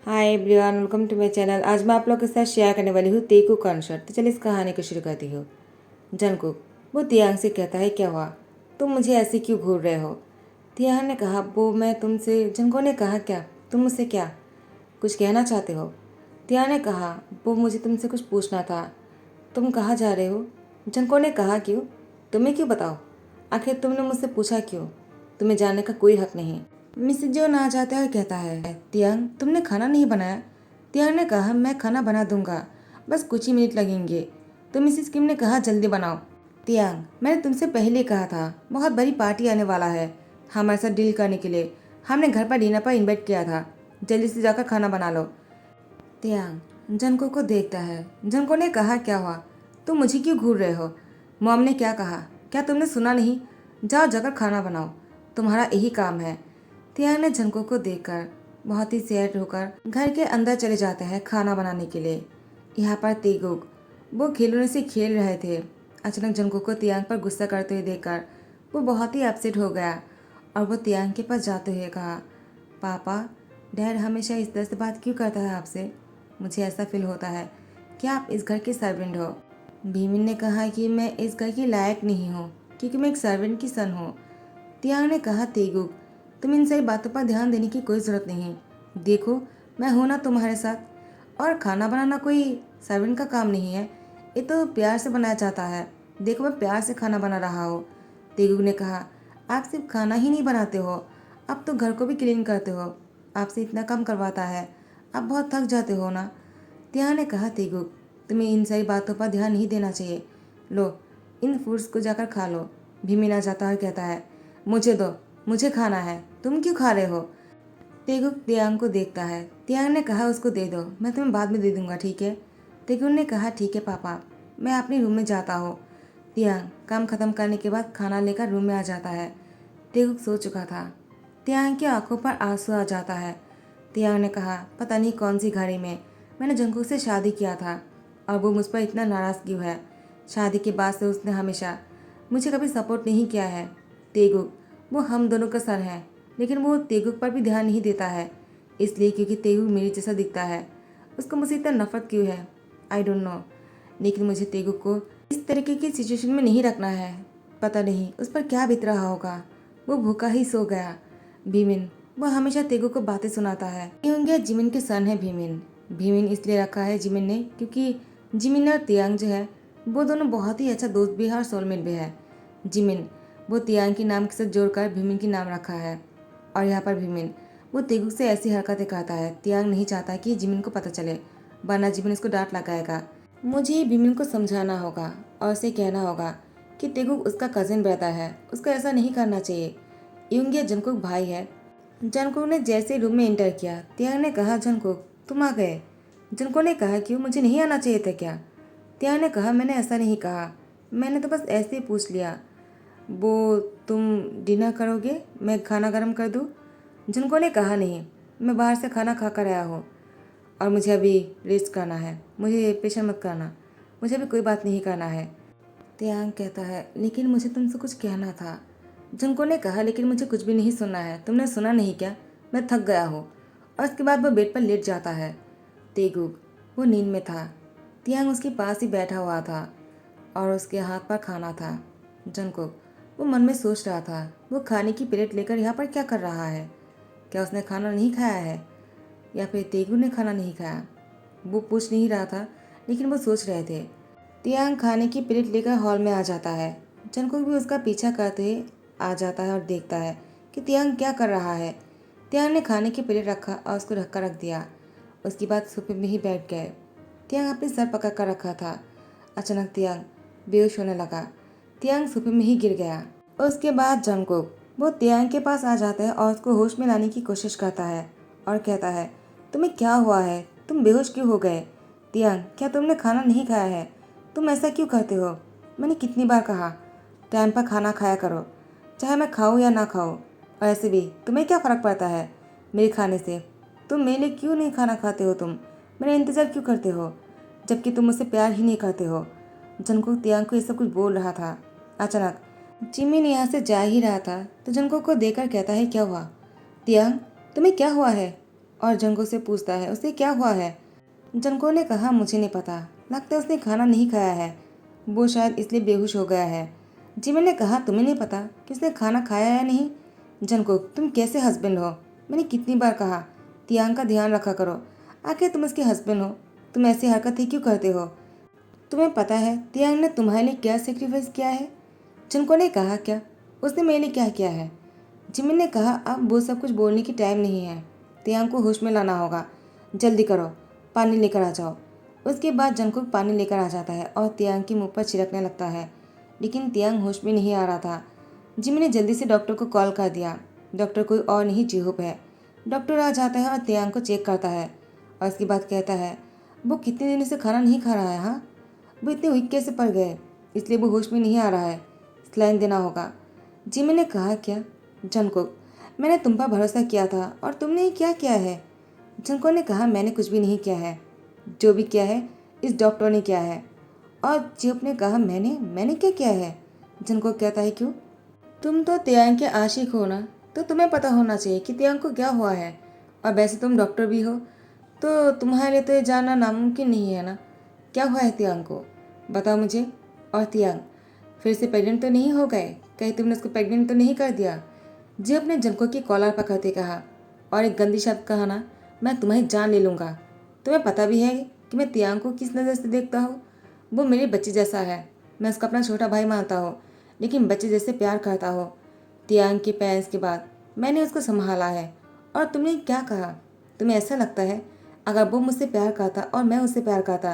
Hi everyone, welcome to my channel. आज मैं आप लोग के साथ शेयर करने वाली हूँ तेकू कॉन्सर्ट। तो चलिए इस कहानी को शुरू करती हूँ। जंगकुक वो तियांग से कहता है, क्या हुआ, तुम मुझे ऐसे क्यों घूर रहे हो। तियांग ने कहा, वो मैं तुमसे। जंगकुक ने कहा, क्या तुम मुझसे क्या कुछ कहना चाहते हो। तियांग ने कहा, वो मुझे तुमसे कुछ पूछना था। तुम कहाँ जा रहे हो। जंगकुक ने कहा, क्यों, तुम्हें क्यों बताओ, आखिर तुमने मुझसे पूछा क्यों, तुम्हें जानने का कोई हक नहीं। मिसेज जो ना जाता है कहता है, तियांग तुमने खाना नहीं बनाया। तियांग ने कहा, मैं खाना बना दूंगा, बस कुछ ही मिनट लगेंगे। तो मिसेज किम ने कहा, जल्दी बनाओ। तियांग, मैंने तुमसे पहले कहा था, बहुत बड़ी पार्टी आने वाला है हमारे साथ डील करने के लिए। हमने घर पर डिनर पर इन्वाइट किया था, जल्दी से जाकर खाना बना लो। तियांग जंको को देखता है। जंको ने कहा, क्या हुआ, तुम मुझे क्यों घूर रहे हो। मॉम ने क्या कहा, क्या तुमने सुना नहीं, जाओ जाकर खाना बनाओ, तुम्हारा यही काम है। तियांग ने जंको को देखकर बहुत ही सैड होकर घर के अंदर चले जाते हैं खाना बनाने के लिए। यहाँ पर तेगुक वो खिलौने से खेल रहे थे। अचानक जंको को तियांग पर गुस्सा करते हुए देखकर वो बहुत ही अपसेट हो गया और वो तियांग के पास जाते हुए कहा, पापा, डैड हमेशा इस तरह से बात क्यों करता है आपसे। मुझे ऐसा फील होता है कि आप इस घर के सर्वेंट हो। भीमिन ने कहा कि मैं इस घर की लायक नहीं हूँ क्योंकि मैं एक सर्वेंट की सन हूँ। तियांग ने कहा, तेगुक तुम इन सारी बातों पर ध्यान देने की कोई ज़रूरत नहीं। देखो, मैं हूं ना तुम्हारे साथ, और खाना बनाना कोई सर्वेंट का काम नहीं है, ये तो प्यार से बनाया जाता है। देखो, मैं प्यार से खाना बना रहा हूँ। तेगुक ने कहा, आप सिर्फ खाना ही नहीं बनाते हो, आप तो घर को भी क्लीन करते हो। आपसे इतना काम करवाता है, आप बहुत थक जाते हो ना। तियांग ने कहा, तेगुक तुम्हें इन सारी बातों पर ध्यान नहीं देना चाहिए। लो, इन फूड्स को जाकर खा लो। भीमिन आ जाता है, कहता है, मुझे दो, मुझे खाना है, तुम क्यों खा रहे हो। तेगुक तियांग को देखता है। तियांग ने कहा, उसको दे दो, मैं तुम्हें बाद में दे दूंगा, ठीक है। तेगुक ने कहा, ठीक है पापा, मैं अपने रूम में जाता हूँ। तियांग काम खत्म करने के बाद खाना लेकर रूम में आ जाता है। तेगुक सो चुका था। तियांग की आंखों पर आंसू आ जाता है। तियांग ने कहा, पता नहीं कौन सी घड़ी में मैंने जंकुक से शादी किया था और वो मुझ पर इतना नाराज़ क्यों है। शादी के बाद से उसने हमेशा मुझे कभी सपोर्ट नहीं किया है। तेगुक वो हम दोनों का सर है, लेकिन वो तेगुक पर भी ध्यान नहीं देता है, इसलिए क्योंकि तेगुक मेरी जैसा दिखता है। उसको मुझसे इतना नफरत क्यों है, आई डोंट नो। लेकिन मुझे तेगुक को इस तरीके की सिचुएशन में नहीं रखना है। पता नहीं उस पर क्या बीत रहा होगा, वो भूखा ही सो गया। भीमिन वो हमेशा तेगुक को बातें सुनाता है। ये जिमिन के सन है भीमिन। भीमिन इसलिए रखा है जिमिन ने क्योंकि जिमिन और तियांग जो है वो दोनों बहुत ही अच्छा दोस्त भी है और सोलमेट भी है। जिमिन वो तियांग के नाम के साथ जोड़कर भीमिन की नाम रखा है। और यहाँ पर भीमिन वो तेगुक से ऐसी हरकतें करता है। तियांग नहीं चाहता कि जिमिन को पता चले, वरना जिमिन उसको डांट लगाएगा। मुझे भीमिन को समझाना होगा और उसे कहना होगा कि तेगुक उसका कजिन ब्रदर है, उसको ऐसा नहीं करना चाहिए। यूंगिया जंकुक भाई है। जंकुक ने जैसे रूम में एंटर किया, तियांग ने कहा, जंकुक तुम आ गए। जंकुक ने कहा, क्यों, मुझे नहीं आना चाहिए था क्या। तियांग ने कहा, मैंने ऐसा नहीं कहा, मैंने तो बस ऐसे ही पूछ लिया। वो तुम डिनर करोगे, मैं खाना गर्म कर दूँ। जिनको ने कहा, नहीं, मैं बाहर से खाना खा कर आया हूँ और मुझे अभी रेस्ट करना है, मुझे प्रेशर मत करना, मुझे अभी कोई बात नहीं करना है। तियांग कहता है, लेकिन मुझे तुमसे कुछ कहना था। जिनको ने कहा, लेकिन मुझे कुछ भी नहीं सुनना है, तुमने सुना नहीं क्या, मैं थक गया हूँ। और उसके बाद वो बेड पर लेट जाता है। तेगुक वो नींद में था। तियांग उसके पास ही बैठा हुआ था और उसके हाथ पर खाना था। जंकुक वो मन में सोच रहा था, वो खाने की प्लेट लेकर यहाँ पर क्या कर रहा है। क्या उसने खाना नहीं खाया है या फिर तेगु ने खाना नहीं खाया। वो पूछ नहीं रहा था, लेकिन वो सोच रहे थे। तियांग खाने की प्लेट लेकर हॉल में आ जाता है। जंकुक भी उसका पीछा करते हुए आ जाता है और देखता है कि तियांग क्या कर रहा है। तियांग ने खाने की प्लेट रखा और उसको ढककर रख दिया। उसके बाद सोफे में ही बैठ गए। तियांग अपने सर पकड़ कर रखा था। अचानक तियांग बेहोश होने लगा। तियांग सोफे में ही गिर गया। उसके बाद जंकुक वो तियांग के पास आ जाता है और उसको होश में लाने की कोशिश करता है और कहता है, तुम्हें क्या हुआ है, तुम बेहोश क्यों हो गए। तियांग, क्या तुमने खाना नहीं खाया है, तुम ऐसा क्यों करते हो। मैंने कितनी बार कहा, टाइम पर खाना खाया करो, चाहे मैं खाऊं या ना खाऊं। और ऐसे भी तुम्हें क्या फ़र्क पड़ता है मेरे खाने से। तुम मेरे लिए क्यों नहीं खाना खाते हो, तुम मेरा इंतज़ार क्यों करते हो, जबकि तुम मुझसे प्यार ही नहीं करते हो। जंकुक तियांग को ये सब कुछ बोल रहा था। अचानक जिमिन यहाँ से जा ही रहा था तो जंकुक को देखकर कहता है, क्या हुआ तियांग, तुम्हें क्या हुआ है। और जंको से पूछता है उसे क्या हुआ है। जंको ने कहा मुझे नहीं पता, लगता है उसने खाना नहीं खाया है, वो शायद इसलिए बेहोश हो गया है। जिमिन ने कहा तुम्हें नहीं पता कि उसने खाना खाया या नहीं। जंको तुम कैसे हस्बैंड हो, मैंने कितनी बार कहा तियांग का ध्यान रखा करो, आखिर तुम उसके हस्बैंड हो, तुम ऐसी हरकतें क्यों करते हो। तुम्हें पता है तियांग ने तुम्हारे लिए क्या सेक्रीफाइस किया है। जंको ने कहा क्या, उसने मेरे लिए क्या किया है। जिमिन ने कहा अब वो सब कुछ बोलने की टाइम नहीं है, तियांग को होश में लाना होगा, जल्दी करो, पानी लेकर आ जाओ। उसके बाद जंकुक पानी लेकर आ जाता है और तियांग के मुंह पर छिड़कने लगता है, लेकिन तियांग होश में नहीं आ रहा था। जिमिन ने जल्दी से डॉक्टर को कॉल कर दिया। डॉक्टर कोई और नहीं जिहोप है। डॉक्टर आ जाता है और तियांग को चेक करता है और इसके बाद कहता है वो कितने दिनों से खाना नहीं खा रहा है। हाँ, वो इतने वीक कैसे पड़ गए, इसलिए वो होश में नहीं आ रहा है, स्लाइन देना होगा। जिमिन ने कहा क्या। जंकुक मैंने तुम पर भरोसा किया था और तुमने ये क्या किया है। जंको ने कहा मैंने कुछ भी नहीं किया है, जो भी किया है इस डॉक्टर ने किया है। और जियोप ने कहा मैंने क्या किया है। जंको कहता है क्यों, तुम तो तियांग के आशिक हो ना, तो तुम्हें पता होना चाहिए कि तियांग को क्या हुआ है, और वैसे तुम डॉक्टर भी हो तो तुम्हारे लिए तो ये जानना नामुमकिन नहीं है ना, क्या हुआ है तियांग को, बताओ मुझे। और तियांग फिर से प्रेग्नेंट तो नहीं हो गए, कहीं तुमने उसको प्रेग्नेंट तो नहीं कर दिया। जियोप ने जंको की कॉलर पकड़ते कहा और एक गंदी शब्द कहा ना, मैं तुम्हारी जान ले लूँगा। तुम्हें पता भी है कि मैं तियांग को किस नज़र से देखता हूँ, वो मेरे बच्चे जैसा है, मैं उसका अपना छोटा भाई मानता हूँ, लेकिन बच्चे जैसे प्यार करता हो। तियांग के पेरेंट्स के बाद मैंने उसको संभाला है। और तुमने क्या कहा, तुम्हें ऐसा लगता है अगर वो मुझसे प्यार करता और मैं उससे प्यार करता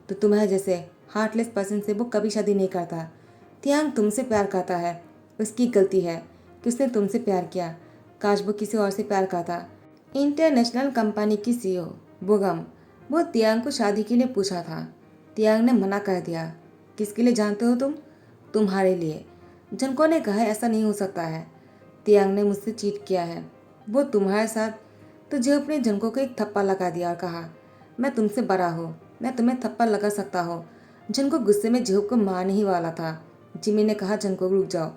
तो तुम्हारे जैसे हार्टलेस पर्सन से वो कभी शादी नहीं करता। तियांग तुमसे प्यार करता है, उसकी गलती है कि उसने तुमसे प्यार किया, काश वो किसी और से प्यार करता। इंटरनेशनल कंपनी की सीईओ बुगम, वो तियांग को शादी के लिए पूछा था, तियांग ने मना कर दिया। किसके लिए जानते हो तुम, तुम्हारे लिए। जंको ने कहा ऐसा नहीं हो सकता है, तियांग ने मुझसे चीट किया है, वो तुम्हारे साथ। तो जेब ने जंको को एक थप्पड़ लगा दिया और कहा मैं तुमसे बड़ा हूँ, मैं तुम्हें थप्पड़ लगा सकता हूँ। जंको गुस्से में जेब को मारने ही वाला था। जिमी ने कहा जंको रुक जाओ,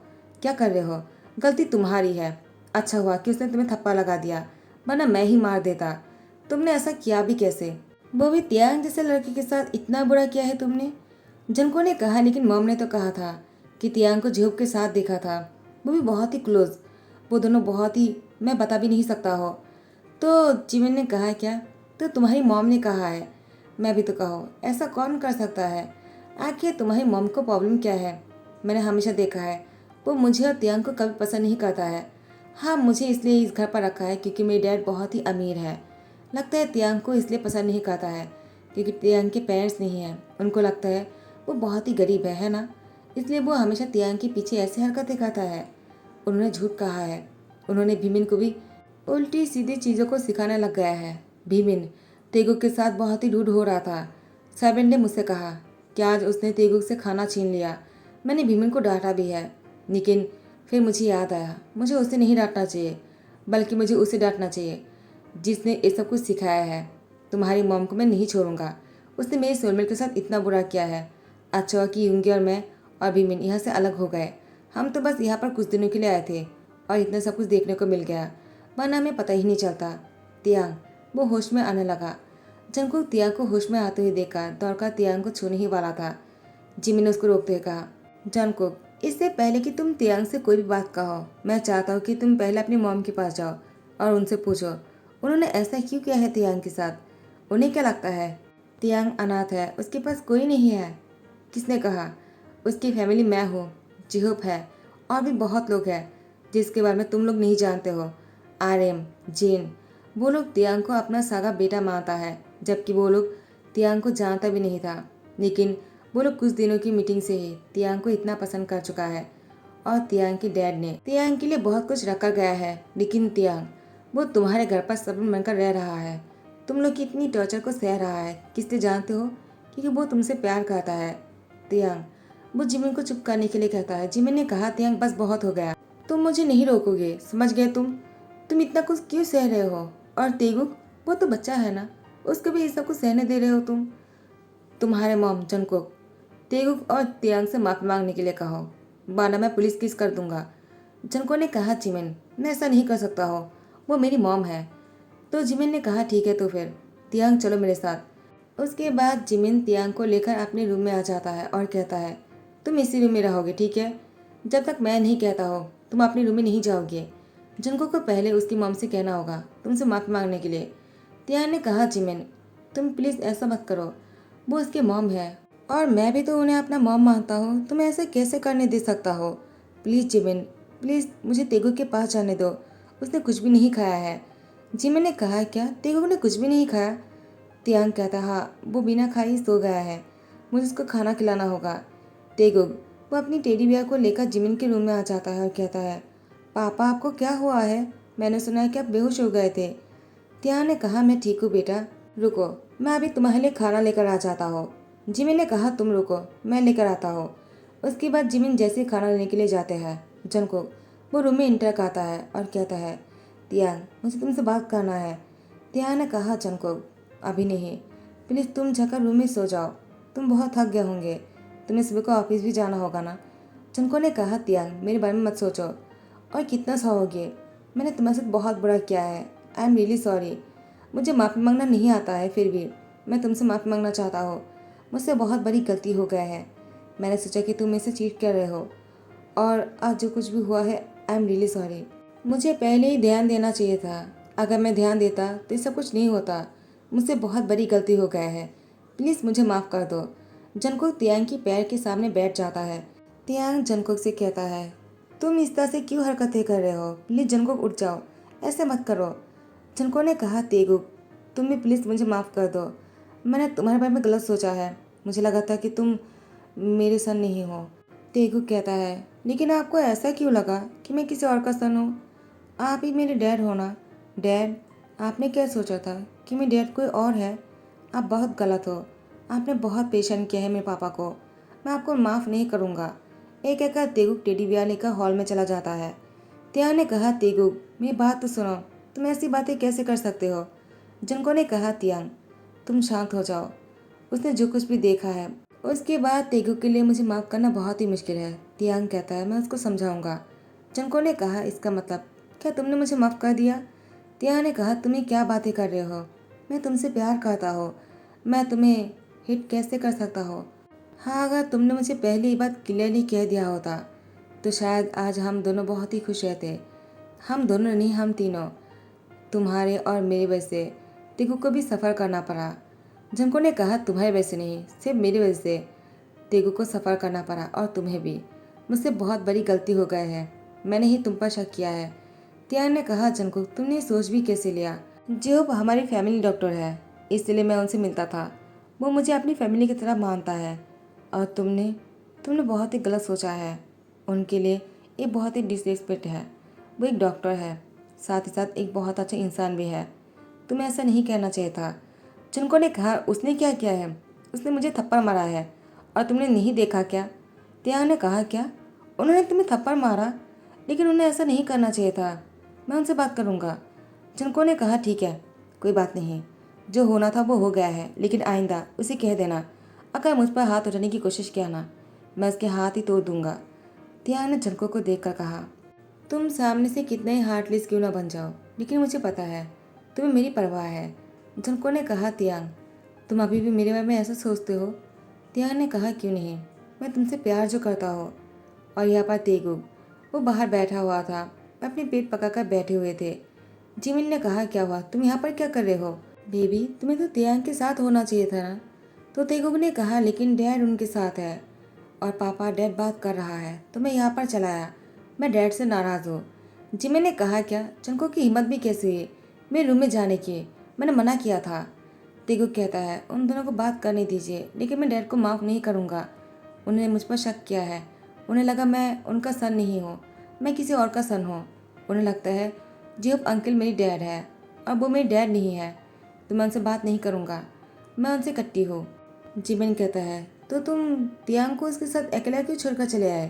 क्या कर रहे हो, गलती तुम्हारी है, अच्छा हुआ कि उसने तुम्हें थप्पड़ लगा दिया, वरना मैं ही मार देता। तुमने ऐसा किया भी कैसे, वो भी तियांग जैसे लड़के के साथ इतना बुरा किया है तुमने। जंको ने कहा लेकिन मॉम ने तो कहा था कि तियांग को जेब के साथ देखा था, वो भी बहुत ही क्लोज, वो दोनों बहुत ही, मैं बता भी नहीं सकता हो। तो जिमिन ने कहा क्या, तो तुम्हारी मॉम ने कहा है, मैं भी तो कहो, ऐसा कौन कर सकता है, आखिर तुम्हारी मॉम को प्रॉब्लम क्या है। मैंने हमेशा देखा है वो मुझे और तियांग को कभी पसंद नहीं करता है। हाँ, मुझे इसलिए इस घर पर रखा है क्योंकि मेरे डैड बहुत ही अमीर है, लगता है तियांग को इसलिए पसंद नहीं करता है क्योंकि तियांग के पेरेंट्स नहीं हैं, उनको लगता है वो बहुत ही गरीब है ना, इसलिए वो हमेशा तियांग के पीछे ऐसी हरकतें करता है। उन्होंने झूठ कहा है, उन्होंने भीमिन को भी उल्टी सीधी चीज़ों को सिखाने लग गया है। भीमिन तेगुक के साथ बहुत ही रूड हो रहा था। सर्वेंट ने मुझसे कहा कि आज उसने तेगुक से खाना छीन लिया। मैंने भीमिन को डांटा भी है, लेकिन फिर मुझे याद आया मुझे उसे नहीं डांटना चाहिए, बल्कि मुझे उसे डांटना चाहिए जिसने ये सब कुछ सिखाया है। तुम्हारी मॉम को मैं नहीं छोड़ूंगा, उसने मेरे सोलमेट के साथ इतना बुरा किया है। अच्छा हुआ कि यूंगी और मैं और भीमिन यहाँ से अलग हो गए, हम तो बस यहाँ पर कुछ दिनों के लिए आए थे और इतना सब कुछ देखने को मिल गया, वरना हमें पता ही नहीं चलता। तियांग, वो होश में आने लगा। जंकुक तियांग को होश में आते हुए देखा, दौड़कर तियांग को छूने ही वाला था। जिमी ने उसको रोकते हुए कहा जंकुक, इससे पहले कि तुम तियांग से कोई भी बात कहो, मैं चाहता हूँ कि तुम पहले अपनी मॉम के पास जाओ और उनसे पूछो उन्होंने ऐसा क्यों किया है तियांग के साथ। उन्हें क्या लगता है तियांग अनाथ है, उसके पास कोई नहीं है। किसने कहा, उसकी फैमिली मैं हूँ, जिहुप है और भी बहुत लोग हैं जिसके बारे में तुम लोग नहीं जानते हो। आर्यम, जीन, वो लोग तियांग को अपना सगा बेटा मानता है, जबकि वो लोग तियांग को जानता भी नहीं था। लेकिन वो लोग कुछ दिनों की मीटिंग से ही तियांग को इतना पसंद कर चुका है और तियांग के डैड ने तियांग के लिए बहुत कुछ रखा गया है। लेकिन तियांग, वो तुम्हारे घर पर सबन बनकर रह रहा है, तुम लोग की इतनी टॉर्चर को सह रहा है, किससे जानते हो, क्योंकि वो तुमसे प्यार करता है। तियांग, वो जिमिन को चुप करने के लिए कहता है। जिमिन ने कहा तियांग बस बहुत हो गया, तुम मुझे नहीं रोकोगे, समझ गए तुम इतना कुछ क्यों सह रहे हो। और तेगुक, वो तो बच्चा है ना, उसको भी ये सब कुछ सहने दे रहे हो तुम्हारे मॉम जंकुक, तेगुक और तियांग से माफी मांगने के लिए कहो, वरना मैं पुलिस केस कर दूंगा। जंको ने कहा जिमिन, मैं ऐसा नहीं कर सकता हो, वो मेरी मॉम है। तो जिमिन ने कहा ठीक है तो फिर तियांग चलो मेरे साथ। उसके बाद जिमिन तियांग को लेकर अपने रूम में आ जाता है और कहता है तुम इसी रूम में रहोगे ठीक है, जब तक मैं नहीं कहता हो तुम अपने रूम में नहीं जाओगे। जंगकुक को पहले उसकी मॉम से कहना होगा तुमसे माफ़ी मांगने के लिए। तियांग ने कहा जिमिन तुम प्लीज़ ऐसा मत करो, वो उसकी मॉम है और मैं भी तो उन्हें अपना मॉम मानता हूँ, तुम ऐसे कैसे करने दे सकता हो। प्लीज़ जिमिन प्लीज़ मुझे तेगु के पास जाने दो, उसने कुछ भी नहीं खाया है। जिमिन ने कहा क्या तेगु ने कुछ भी नहीं खाया। तियांग कहता हाँ वो बिना खाए ही सो गया है, मुझे उसको खाना खिलाना होगा। तेगुग वो अपनी टेडी बियर को लेकर जिमिन के रूम में आ जाता है और कहता है पापा आपको क्या हुआ है, मैंने सुना है कि आप बेहोश हो गए थे। तियांग ने कहा मैं ठीक हूँ बेटा, रुको मैं अभी तुम्हारे लिए खाना लेकर आ जाता हूँ। जिमिन ने कहा तुम रुको मैं लेकर आता हूँ। उसके बाद जिमिन जैसे खाना लेने के लिए जाते हैं जंगकुक वो रूम में इंटर आता है और कहता है तियांग मुझे तुमसे बात करना है। तियांग ने कहा जंगकुक अभी नहीं, प्लीज़ तुम जाकर रूम में सो जाओ, तुम बहुत थक गए होंगे, तुम्हें सुबह को ऑफिस भी जाना होगा ना। जंगकुक ने कहा तियांग मेरे बारे में मत सोचो, और कितना सोओगे, मैंने तुम्हारे साथ बहुत बुरा किया है, आई एम रियली सॉरी। मुझे माफ़ी मांगना नहीं आता है फिर भी मैं तुमसे माफ़ी मांगना चाहता हूँ, मुझसे बहुत बड़ी गलती हो गया है। मैंने सोचा कि तुम मुझसे चीट कर रहे हो और आज जो कुछ भी हुआ है आई एम रियली सॉरी। मुझे पहले ही ध्यान देना चाहिए था, अगर मैं ध्यान देता तो ये सब कुछ नहीं होता, मुझसे बहुत बड़ी गलती हो गया है, प्लीज़ मुझे माफ़ कर दो। जंगकुक तियांग के पैर के सामने बैठ जाता है। तियांग जंगकुक से कहता है तुम इस तरह से क्यों हरकतें कर रहे हो, प्लीज़ जंगकुक उठ जाओ, ऐसे मत करो। जंगकुक ने कहा तेगुक तुम भी प्लीज़ मुझे माफ़ कर दो, मैंने तुम्हारे बारे में गलत सोचा है, मुझे लगा था कि तुम मेरे सन नहीं हो। तेगुक कहता है लेकिन आपको ऐसा क्यों लगा कि मैं किसी और का सन हूँ, आप ही मेरे डैड हो ना। डैड, आपने क्या सोचा था कि मेरे डैड कोई और है, आप बहुत गलत हो, आपने बहुत परेशान किया है मेरे पापा को, मैं आपको माफ़ नहीं करूँगा। एक कहकर तेगुक टेडी बियर लेकर हॉल में चला जाता है। तियांग ने कहा तेगुक मेरी बात तो सुनो, तुम ऐसी बातें कैसे कर सकते हो। जंगकुक ने कहा तियांग तुम शांत हो जाओ, उसने जो कुछ भी देखा है उसके बाद तेगुक के लिए मुझे माफ़ करना बहुत ही मुश्किल है। तियांग कहता है मैं उसको समझाऊंगा। जंगकुक ने कहा इसका मतलब क्या तुमने मुझे माफ़ कर दिया। तियांग ने कहा तुम्हें क्या बातें कर रहे हो, मैं तुमसे प्यार करता हूँ, मैं तुम्हें हिट कैसे कर सकता हूँ। हाँ अगर तुमने मुझे पहले ही बात क्लियरली कह दिया होता तो शायद आज हम दोनों बहुत ही खुश रहते। हम दोनों नहीं हम तीनों, तुम्हारे और मेरी वजह से टीकू को भी सफ़र करना पड़ा। जंको ने कहा तुम्हारी वजह से नहीं, सिर्फ मेरी वजह से टीकू को सफ़र करना पड़ा और तुम्हें भी। मुझसे बहुत बड़ी गलती हो गई है, मैंने ही तुम पर शक किया है। तियान ने कहा जंको तुमने ये सोच भी कैसे लिया। जो हमारी फैमिली डॉक्टर है इसलिए मैं उनसे मिलता था, वो मुझे अपनी फैमिली की तरह मानता है और तुमने तुमने बहुत ही गलत सोचा है। उनके लिए ये बहुत ही डिसरिस्पेक्ट है, वो एक डॉक्टर है, साथ ही साथ एक बहुत अच्छा इंसान भी है, तुम्हें ऐसा नहीं कहना चाहिए था। जिनको ने कहा उसने क्या किया है, उसने मुझे थप्पड़ मारा है और तुमने नहीं देखा क्या। त्याग ने कहा क्या उन्होंने तुम्हें थप्पड़ मारा, लेकिन उन्हें ऐसा नहीं करना चाहिए था, मैं उनसे बात करूँगा। जिनको ने कहा ठीक है कोई बात नहीं, जो होना था वो हो गया है, लेकिन आइंदा उसे कह देना अगर मुझ पर हाथ उठाने की कोशिश किया ना मैं उसके हाथ ही तोड़ दूंगा। त्याग ने झनको को देखकर कहा तुम सामने से कितने ही हार्टलेस क्यों ना बन जाओ, लेकिन मुझे पता है तुम्हें मेरी परवाह है। झनको ने कहा त्याग तुम अभी भी मेरे बारे में ऐसा सोचते हो। त्याग ने कहा क्यों नहीं, मैं तुमसे प्यार जो करता हो। और यहाँ पर तेगुग वो बाहर बैठा हुआ था, अपने पेट पकाकर बैठे हुए थे। जिमिन ने कहा क्या हुआ, तुम यहाँ पर क्या कर रहे हो। बेबी तुम्हें तो त्याग के साथ होना चाहिए था ना। तो तेगुग ने कहा लेकिन डैड उनके साथ है और पापा डैड बात कर रहा है तो मैं यहाँ पर चला आया, मैं डैड से नाराज़ हूँ। जिमी ने कहा क्या चंको की हिम्मत भी कैसे हुई मेरे रूम में जाने की, मैंने मना किया था। तेगुक कहता है उन दोनों को बात करने दीजिए, लेकिन मैं डैड को माफ़ नहीं करूँगा, उन्होंने मुझ पर शक किया है, उन्हें लगा मैं उनका सन नहीं हूँ, मैं किसी और का सन हूँ। उन्हें लगता है जीप अंकल मेरी डैड है और वो मेरी डैड नहीं है, तो मैं उनसे बात नहीं करूँगा, मैं उनसे कट्टी हूँ। जिमिन कहता है तो तुम तियांग को उसके साथ अकेला क्यों छोड़कर चले आए।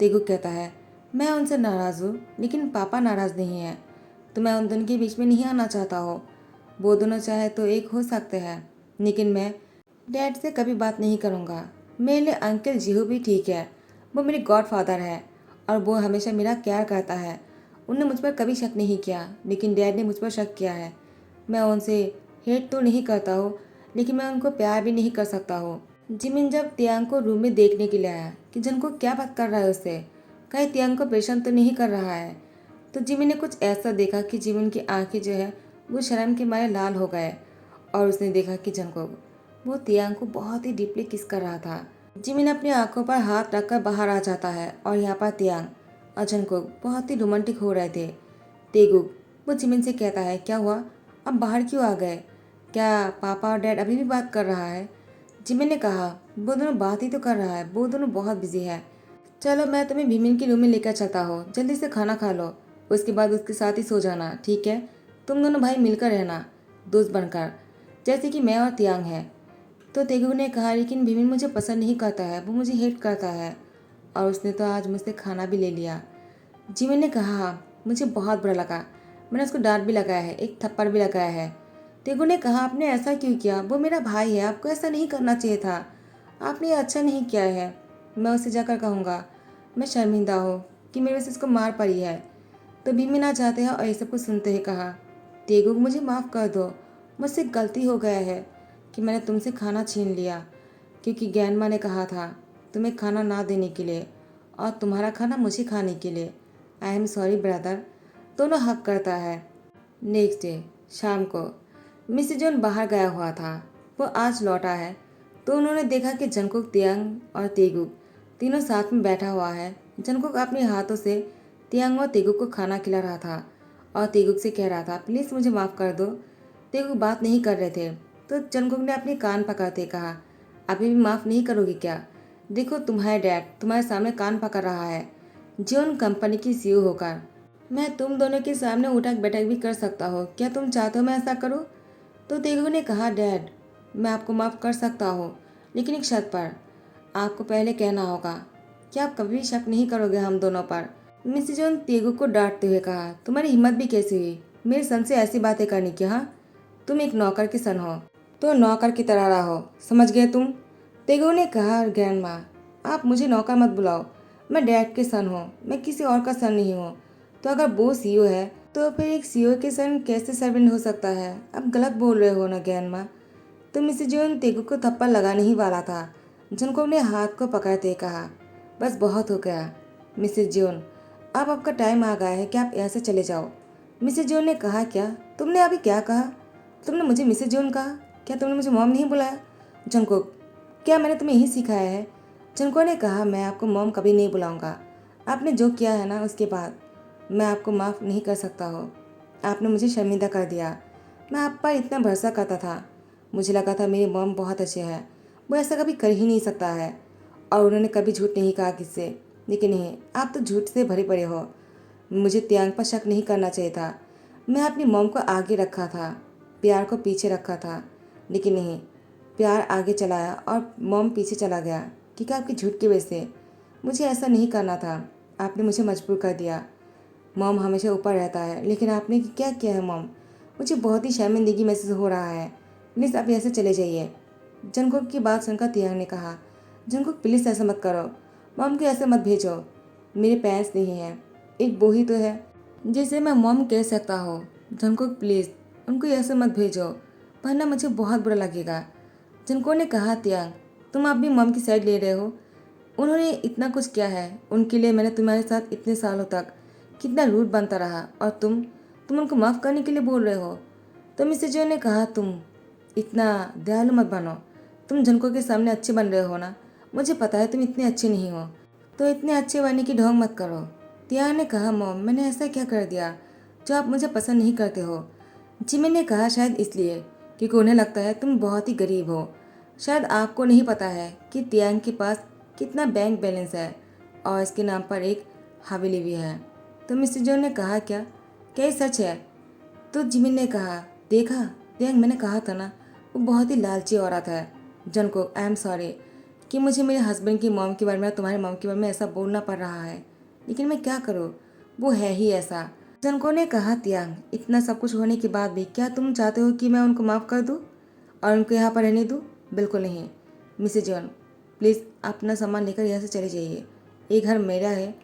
तेगुक कहता है मैं उनसे नाराज़ हूँ लेकिन पापा नाराज़ नहीं है, तो मैं उन दोनों के बीच में नहीं आना चाहता हो। वो दोनों चाहे तो एक हो सकते हैं, लेकिन मैं डैड से कभी बात नहीं करूँगा। मेरे लिए अंकल जीहू भी ठीक है, वो मेरे गॉड फादर है और वो हमेशा मेरा केयर करता है। उन्होंने मुझ पर कभी शक नहीं किया, लेकिन डैड ने मुझ पर शक किया है। मैं उनसे हेट तो नहीं करता हूँ, लेकिन मैं उनको प्यार भी नहीं कर सकता हूँ। जिमिन जब तियांग को रूम में देखने के लिए आया कि जंगकुक क्या बात कर रहा है उससे, कहीं तियांग को परेशान तो नहीं कर रहा है, तो जिमिन ने कुछ ऐसा देखा कि जिमिन की आंखें जो है वो शर्म के मारे लाल हो गए और उसने देखा कि जंगकुक वो तियांग को बहुत ही डीपली किस कर रहा था। जिमिन अपनी आंखों पर हाथ रखकर बाहर आ जाता है और यहाँ पर तियांग और जंगकुक बहुत ही रोमांटिक हो रहे थे। तेगुक वो जिमिन से कहता है, क्या हुआ, अब बाहर क्यों आ गए, क्या पापा और डैड अभी भी बात कर रहा है। जिमिन ने कहा, वो दोनों बात ही तो कर रहा है, वो दोनों बहुत बिजी है। चलो मैं तुम्हें भीमिन की रूम में लेकर चलता हूँ, जल्दी से खाना खा लो, उसके बाद उसके साथ ही सो जाना, ठीक है। तुम दोनों भाई मिलकर रहना, दोस्त बनकर, जैसे कि मैं और तियांग हैं। तो तेगु ने कहा, लेकिन भीमिन मुझे पसंद नहीं करता है, वो मुझे हेट करता है और उसने तो आज मुझसे खाना भी ले लिया। जिमिन ने कहा, मुझे बहुत बुरा लगा, मैंने उसको डांट भी लगाया है, एक थप्पड़ भी लगाया है। तेगु ने कहा, आपने ऐसा क्यों किया, वो मेरा भाई है, आपको ऐसा नहीं करना चाहिए था, आपने ये अच्छा नहीं किया है, मैं उसे जाकर कहूँगा, मैं शर्मिंदा हूँ कि मेरे से इसको मार पड़ी है। तो भीमिन आ जाते हैं और ये सब कुछ सुनते ही कहा, तेगु मुझे माफ़ कर दो, मुझसे गलती हो गया है कि मैंने तुमसे खाना छीन लिया, क्योंकि ज्ञानमा ने कहा था तुम्हें खाना ना देने के लिए और तुम्हारा खाना मुझे खाने के लिए। आई एम सॉरी ब्रदर, दोनों हक करता है। नेक्स्ट डे शाम को मिस जॉन बाहर गया हुआ था, वो आज लौटा है, तो उन्होंने देखा कि जंगकुक, तियांग और तेगुक तीनों साथ में बैठा हुआ है। जंगकुक अपने हाथों से तियांग और तेगुक को खाना खिला रहा था और तेगुक से कह रहा था, प्लीज़ मुझे माफ़ कर दो। तेगुक बात नहीं कर रहे थे, तो जंगकुक ने अपने कान पकड़ते कहा, अभी भी माफ़ नहीं करोगे क्या, देखो तुम्हारे डैड तुम्हारे सामने कान पकड़ रहा है, जियोन कंपनी की सीईओ होकर। मैं तुम दोनों के सामने उठक बैठक भी कर सकता हूँ, क्या तुम चाहते हो मैं ऐसा करूँ। तो तेगु ने कहा, डैड मैं आपको माफ़ कर सकता हूँ, लेकिन एक शर्त पर, आपको पहले कहना होगा कि आप कभी भी शक नहीं करोगे हम दोनों पर। मिस जॉन तेगु को डांटते हुए कहा, तुम्हारी हिम्मत भी कैसी हुई मेरे सन से ऐसी बातें करने की, हाँ तुम एक नौकर के सन हो तो नौकर की तरह रहो, समझ गए तुम। तेगु ने कहा, ग्रैंड माँ आप मुझे नौकर मत बुलाओ, मैं डैड के सन हूँ, मैं किसी और का सन नहीं हूँ। तो अगर वो सीईओ है तो फिर एक सीईओ के सन कैसे सर्वेंट हो सकता है, आप गलत बोल रहे हो ना ग्रैंड माँ। तो मिस जॉन तेगु को थप्पड़ लगाने ही वाला था, जंगकुक ने हाथ को पकड़ते कहा, बस बहुत हो गया मिसेज जॉन, अब आपका टाइम आ गया है कि आप यहाँ से चले जाओ। मिसेज जॉन ने कहा, क्या तुमने अभी क्या कहा, तुमने मुझे मिसेज जॉन कहा, क्या तुमने मुझे मॉम नहीं बुलाया। जंगकुक, क्या मैंने तुम्हें यही सिखाया है। जंगकुक ने कहा, मैं आपको मॉम कभी नहीं बुलाऊंगा, आपने जो किया है ना उसके बाद मैं आपको माफ़ नहीं कर सकता हो, आपने मुझे शर्मिंदा कर दिया। मैं आप पर इतना भरोसा करता था, मुझे लगा था मेरी मॉम बहुत अच्छे हैं, वो ऐसा कभी कर ही नहीं सकता है और उन्होंने कभी झूठ नहीं कहा किससे, लेकिन नहीं आप तो झूठ से भरे पड़े हो। मुझे तियांग पर शक नहीं करना चाहिए था, मैं अपनी मॉम को आगे रखा था, प्यार को पीछे रखा था, लेकिन नहीं, प्यार आगे चलाया और मॉम पीछे चला गया क्योंकि आपकी झूठ की वजह से। मुझे ऐसा नहीं करना था, आपने मुझे मजबूर कर दिया। मॉम हमेशा ऊपर रहता है, लेकिन आपने क्या किया है मॉम, मुझे बहुत ही शर्मिंदगी महसूस हो रहा है, प्लीज़ आप ऐसे चले जाइए। जंगकुक की बात सुनकर तियांग ने कहा, जंगकुक प्लीज़ ऐसा मत करो, मॉम को ऐसे मत भेजो, मेरे पेरेंट्स नहीं हैं, एक वो ही तो है जिसे मैं मॉम कह सकता हूँ। जंगकुक प्लीज़ उनको ऐसे मत भेजो, वरना मुझे बहुत बुरा लगेगा। जंगकुक ने कहा, तियांग तुम अब भी मॉम की साइड ले रहे हो, उन्होंने इतना कुछ किया है, उनके लिए मैंने तुम्हारे साथ इतने सालों तक कितना रूड बनता रहा और तुम उनको माफ़ करने के लिए बोल रहे हो। तो मिसेज जो ने कहा, तुम इतना दयालु मत बनो, तुम जंगकुक के सामने अच्छे बन रहे हो ना, मुझे पता है तुम इतने अच्छे नहीं हो, तो इतने अच्छे बनने की ढोंग मत करो। तियांग ने कहा, मॉम मैंने ऐसा क्या कर दिया जो आप मुझे पसंद नहीं करते हो। जिमिन ने कहा, शायद इसलिए क्योंकि उन्हें लगता है तुम बहुत ही गरीब हो, शायद आपको नहीं पता है कि तियांग के पास कितना बैंक बैलेंस है और इसके नाम पर एक हवेली भी है। तो मिस्टर जॉन ने कहा, क्या ये सच है। तो जिमिन ने कहा, देखा तियांग मैंने कहा था ना, वो बहुत ही लालची औरत है। जंगकुक आई एम सॉरी कि मुझे मेरे हस्बैंड की मॉम के बारे में, तुम्हारे मॉम के बारे में ऐसा बोलना पड़ रहा है, लेकिन मैं क्या करूँ, वो है ही ऐसा। जंगकुक ने कहा, तियांग इतना सब कुछ होने के बाद भी क्या तुम चाहते हो कि मैं उनको माफ़ कर दूँ और उनको यहाँ पर रहने दूँ। बिल्कुल नहीं। मिसेज जॉन प्लीज़ अपना सामान लेकर यहाँ से चले जाइए, ये घर मेरा है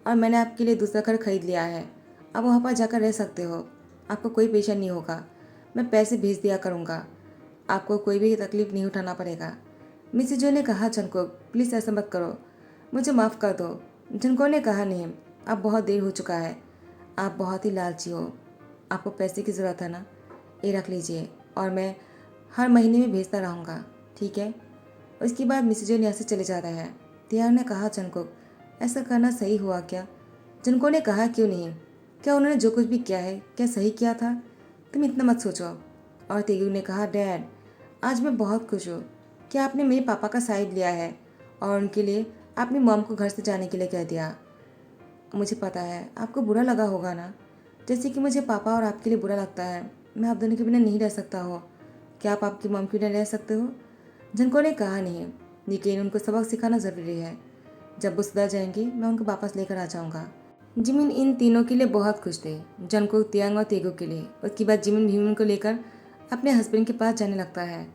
और मैंने आपके लिए दूसरा घर खरीद लिया है, आप वहाँ पर जाकर रह सकते हो, आपको कोई परेशानी नहीं होगा। मैं पैसे भेज दिया करूँगा। आपको कोई भी तकलीफ नहीं उठाना पड़ेगा। मिसेस जो ने कहा, जंगकुक प्लीज़ ऐसा मत करो, मुझे माफ़ कर दो। जंगकुक ने कहा, नहीं, अब बहुत देर हो चुका है। आप बहुत ही लालची हो, आपको पैसे की ज़रूरत है ना, ये रख लीजिए और मैं हर महीने में भेजता रहूँगा, ठीक है। उसके बाद मिसेस जो यहाँ से चले जाता है। तियांग ने कहा, जंगकुक ऐसा करना सही हुआ क्या? जंगकुक ने कहा, क्यों नहीं, क्या उन्होंने जो कुछ भी किया है क्या सही किया था? तुम इतना मत सोचो। और तेगू ने कहा, डैड आज मैं बहुत खुश हूँ कि आपने मेरे पापा का साइड लिया है और उनके लिए आपने मॉम को घर से जाने के लिए कह दिया। मुझे पता है आपको बुरा लगा होगा ना, जैसे कि मुझे पापा और आपके लिए बुरा लगता है। मैं आप दोनों के बिना नहीं रह सकता हो। क्या आप आपकी मॉम के बिना रह सकते हो? जिनको ने कहा, नहीं, लेकिन उनको सबक सिखाना ज़रूरी है। जब वो सुधर जाएंगे मैं उनको वापस लेकर आ जाऊँगा। जिमिन इन तीनों के लिए बहुत खुश थे, जंगकुक, तियांग और तेगू के लिए। उसके बाद जिमिन भीमिन को लेकर अपने हस्बैंड के पास जाने लगता है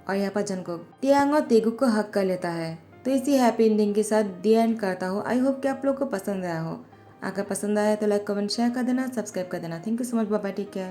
और यहाँ पर जंगकुक तियांग और तेगू को हक कर लेता है। तो इसी हैप्पी एंडिंग के साथ दी एंड करता हो। आई होप कि आप लोग को पसंद आया हो। अगर पसंद आया तो लाइक कमेंट शेयर कर देना, सब्सक्राइब कर देना। Thank you so much, bye bye, take care.